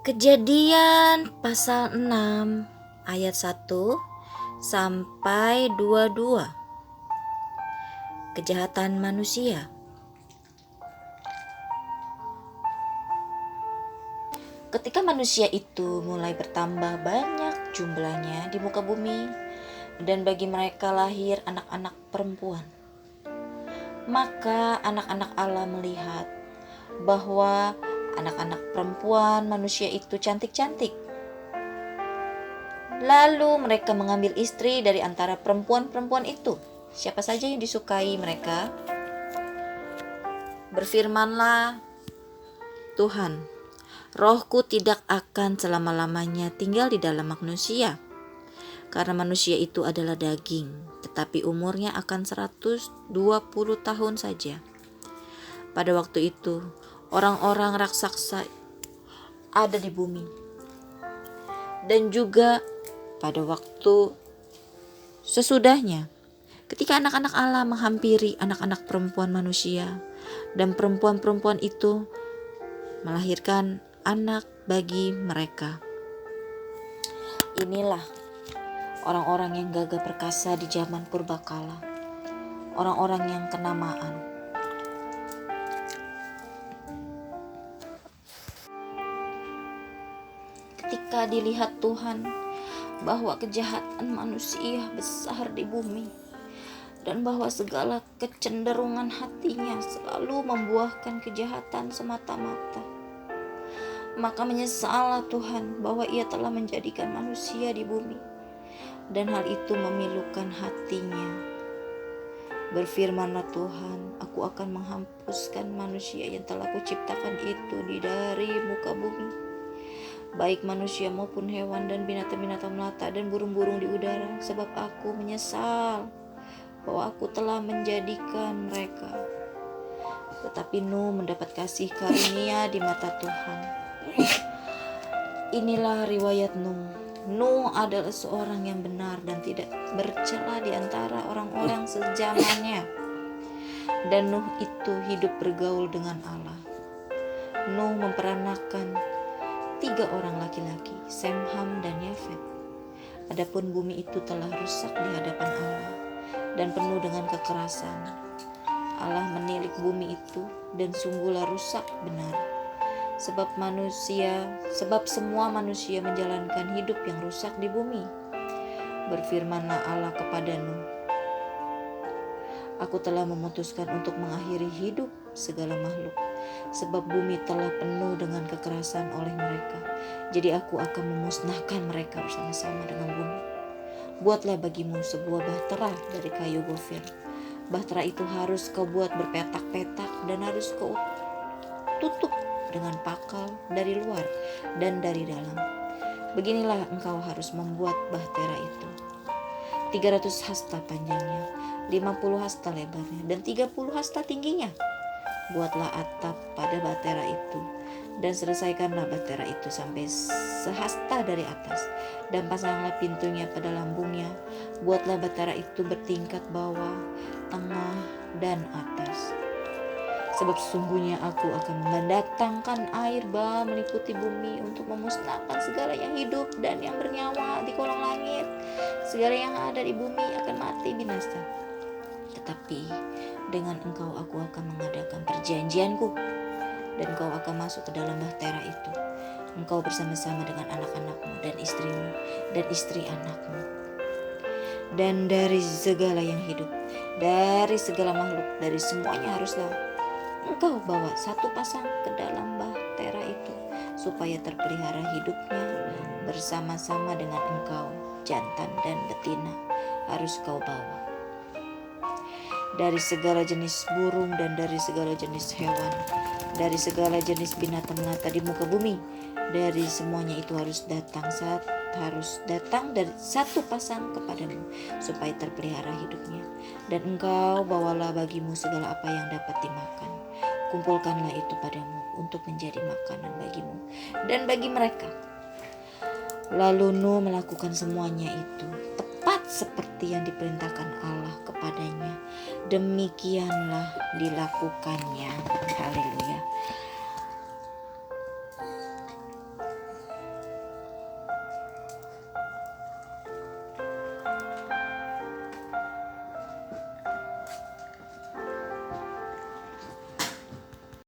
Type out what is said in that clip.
Kejadian pasal 6 ayat 1 sampai 22. Kejahatan manusia. Ketika manusia itu mulai bertambah banyak jumlahnya di muka bumi, dan bagi mereka lahir anak-anak perempuan, maka anak-anak Allah melihat bahwa anak-anak perempuan manusia itu cantik-cantik. Lalu mereka mengambil istri dari antara perempuan-perempuan itu, siapa saja yang disukai mereka. Berfirmanlah Tuhan, Rohku tidak akan selama-lamanya tinggal di dalam manusia, karena manusia itu adalah daging, tetapi umurnya akan 120 tahun saja. Pada waktu itu, orang-orang raksasa ada di bumi. Dan juga pada waktu sesudahnya, ketika anak-anak Allah menghampiri anak-anak perempuan manusia, dan perempuan-perempuan itu melahirkan anak bagi mereka. Inilah orang-orang yang gagah perkasa di zaman purbakala, orang-orang yang kenamaan. Ketika dilihat Tuhan bahwa kejahatan manusia besar di bumi, dan bahwa segala kecenderungan hatinya selalu membuahkan kejahatan semata-mata, maka menyesallah Tuhan bahwa Ia telah menjadikan manusia di bumi, dan hal itu memilukan hatinya. Berfirmanlah Tuhan, Aku akan menghapuskan manusia yang telah Kuciptakan itu dari muka bumi, baik manusia maupun hewan dan binatang-binatang melata dan burung-burung di udara, sebab Aku menyesal bahwa Aku telah menjadikan mereka. Tetapi Nuh mendapat kasih karunia di mata Tuhan. Inilah riwayat Nuh. Nuh adalah seorang yang benar dan tidak bercela di antara orang-orang sezamannya. Dan Nuh itu hidup bergaul dengan Allah. Nuh memperanakan 3 orang laki-laki, Sem, Ham, dan Yafet. Adapun bumi itu telah rusak di hadapan Allah dan penuh dengan kekerasan. Allah menilik bumi itu dan sungguhlah rusak benar. Sebab semua manusia menjalankan hidup yang rusak di bumi. Berfirmanlah Allah kepada Nuh, Aku telah memutuskan untuk mengakhiri hidup segala makhluk, sebab bumi telah penuh dengan kekerasan oleh mereka. Jadi Aku akan memusnahkan mereka bersama-sama dengan bumi. Buatlah bagimu sebuah bahtera dari kayu gofir. Bahtera itu harus kau buat berpetak-petak dan harus kau tutup dengan pakal dari luar dan dari dalam. Beginilah engkau harus membuat bahtera itu. 300 hasta panjangnya, 50 hasta lebarnya, dan 30 hasta tingginya. Buatlah atap pada bahtera itu, dan selesaikanlah bahtera itu sampai sehasta dari atas, dan pasanglah pintunya pada lambungnya. Buatlah bahtera itu bertingkat bawah, tengah, dan atas. Sebab sesungguhnya Aku akan mendatangkan air bah meliputi bumi untuk memusnahkan segala yang hidup dan yang bernyawa di kolong langit. Segala yang ada di bumi akan mati binasa. Tetapi dengan engkau Aku akan mengadakan perjanjianku, dan engkau akan masuk ke dalam bahtera itu, engkau bersama-sama dengan anak-anakmu dan istrimu dan istri anakmu. Dan dari segala yang hidup, dari segala makhluk, dari semuanya haruslah engkau bawa 1 pasang ke dalam bahtera itu, supaya terpelihara hidupnya bersama-sama dengan engkau. Jantan dan betina harus kau bawa. Dari segala jenis burung dan dari segala jenis hewan, dari segala jenis binatang melata di muka bumi, dari semuanya itu harus datang dari 1 pasang kepadamu, supaya terpelihara hidupnya. Dan engkau bawalah bagimu segala apa yang dapat dimakan. Kumpulkanlah itu padamu untuk menjadi makanan bagimu dan bagi mereka. Lalu Nuh melakukan semuanya itu tepat seperti yang diperintahkan Allah kepadanya. Demikianlah dilakukannya. Haleluya.